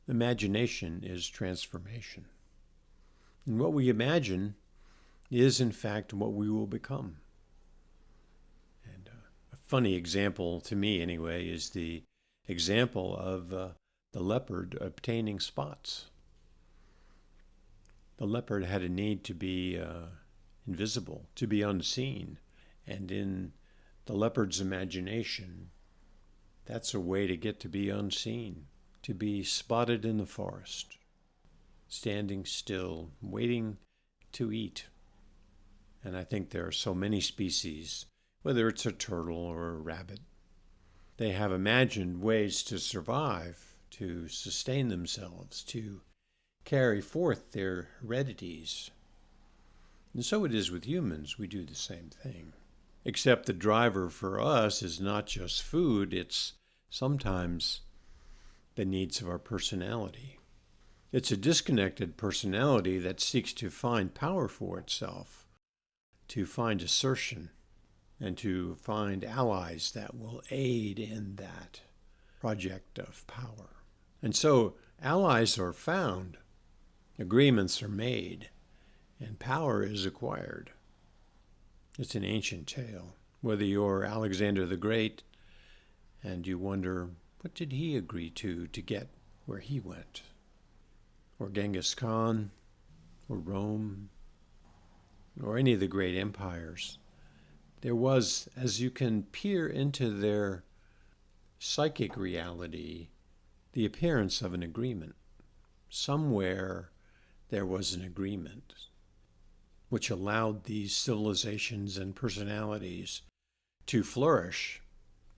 Imagination is transformation. And what we imagine is, in fact, what we will become. And a funny example, to me anyway, is the example of the leopard obtaining spots. The leopard had a need to be invisible, to be unseen. And in the leopard's imagination, that's a way to get to be unseen, to be spotted in the forest, standing still, waiting to eat. And I think there are so many species, whether it's a turtle or a rabbit, they have imagined ways to survive, to sustain themselves, to carry forth their heredities. And so it is with humans. We do the same thing. Except the driver for us is not just food, it's sometimes the needs of our personality. It's a disconnected personality that seeks to find power for itself, to find assertion, and to find allies that will aid in that project of power. And so allies are found, agreements are made, and power is acquired. It's an ancient tale. Whether you're Alexander the Great and you wonder, what did he agree to get where he went? Or Genghis Khan, or Rome, or any of the great empires. There was, as you can peer into their psychic reality, the appearance of an agreement. Somewhere there was an agreement which allowed these civilizations and personalities to flourish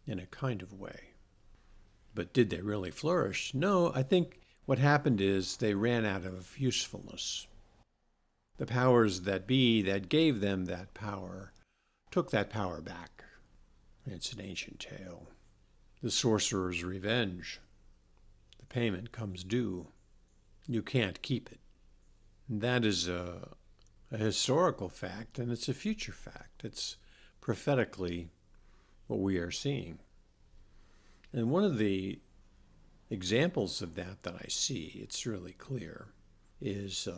in a kind of way. But did they really flourish? No, I think what happened is they ran out of usefulness. The powers that be that gave them that power took that power back. It's an ancient tale. The sorcerer's revenge. The payment comes due. You can't keep it. And that is a historical fact, and it's a future fact. It's prophetically what we are seeing. And one of the examples of that I see, it's really clear, is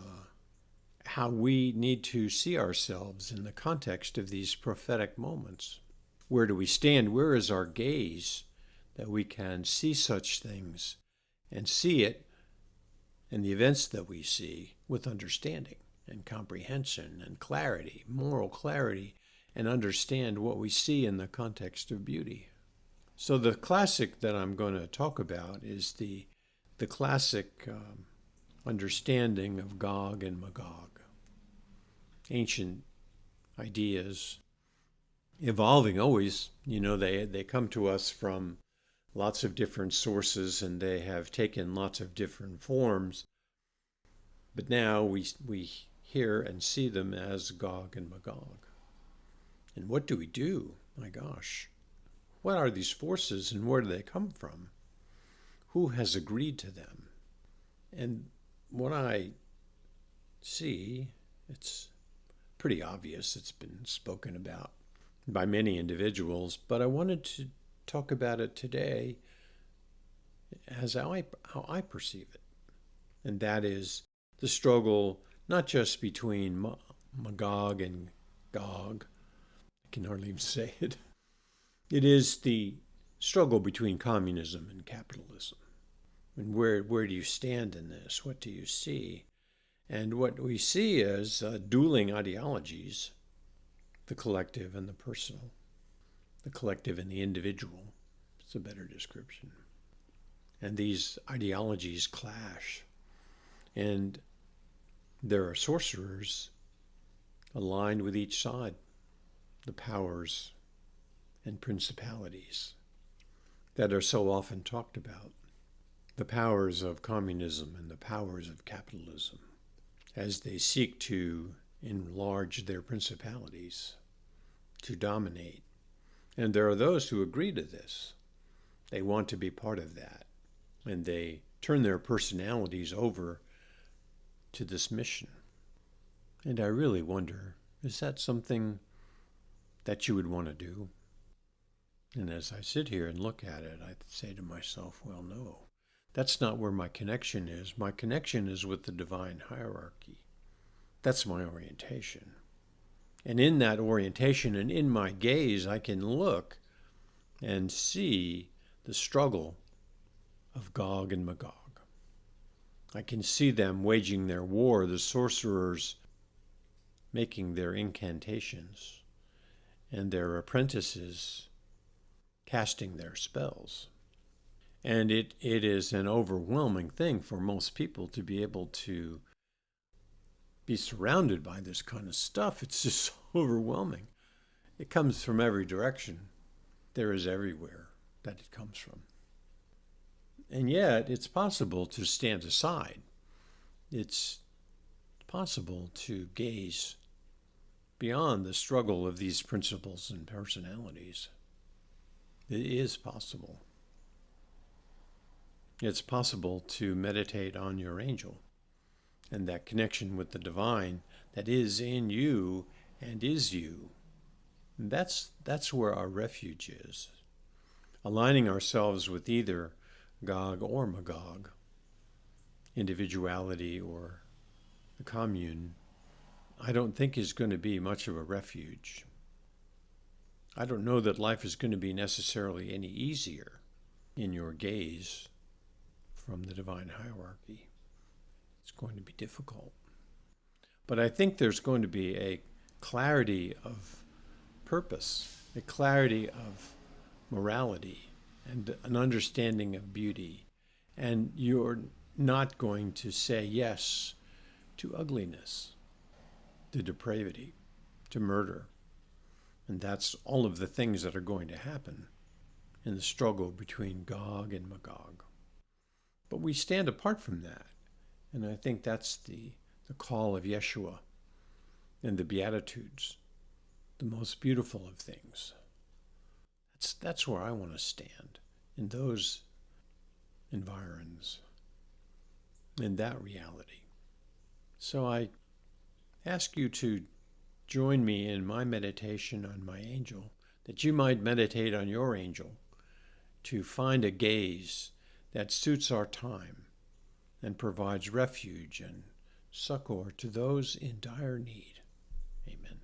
how we need to see ourselves in the context of these prophetic moments. Where do we stand? Where is our gaze that we can see such things and see it and the events that we see with understanding and comprehension and clarity, moral clarity, and understand what we see in the context of beauty? So the classic that I'm going to talk about is the classic understanding of Gog and Magog. Ancient ideas, evolving always. They come to us from lots of different sources, and they have taken lots of different forms. But now we hear and see them as Gog and Magog. And what do we do? My gosh. What are these forces and where do they come from? Who has agreed to them? And what I see, it's pretty obvious. It's been spoken about by many individuals, but I wanted to talk about it today as how I perceive it. And that is the struggle not just between Magog and Gog. I can hardly even say it. It is the struggle between communism and capitalism. And where do you stand in this? What do you see? And what we see is dueling ideologies, the collective and the personal, the collective and the individual. It's a better description. And these ideologies clash. And there are sorcerers aligned with each side, the powers and principalities that are so often talked about, the powers of communism and the powers of capitalism, as they seek to enlarge their principalities, to dominate. And there are those who agree to this. They want to be part of that, and they turn their personalities over to this mission. And I really wonder, is that something that you would want to do? And as I sit here and look at it, I say to myself, well, no, That's not where my connection is. My connection is with the divine hierarchy. That's my orientation. And in that orientation and in my gaze, I can look and see the struggle of Gog and Magog. I can see them waging their war, the sorcerers making their incantations, and their apprentices casting their spells. And it is an overwhelming thing for most people to be able to be surrounded by this kind of stuff. It's just so overwhelming. It comes from every direction. There is everywhere that it comes from. And yet, it's possible to stand aside. It's possible to gaze beyond the struggle of these principles and personalities. It is possible. It's possible to meditate on your angel and that connection with the divine that is in you and is you. And that's where our refuge is. Aligning ourselves with either Gog or Magog, individuality or the commune, I don't think is going to be much of a refuge. I don't know that life is going to be necessarily any easier in your gaze from the divine hierarchy. It's going to be difficult. But I think there's going to be a clarity of purpose, a clarity of morality, and an understanding of beauty. And you're not going to say yes to ugliness, to depravity, to murder. And that's all of the things that are going to happen in the struggle between Gog and Magog. But we stand apart from that. And I think that's the call of Yeshua and the Beatitudes, the most beautiful of things. That's where I want to stand, in those environs, in that reality. So I ask you to join me in my meditation on my angel, that you might meditate on your angel, to find a gaze that suits our time and provides refuge and succor to those in dire need. Amen.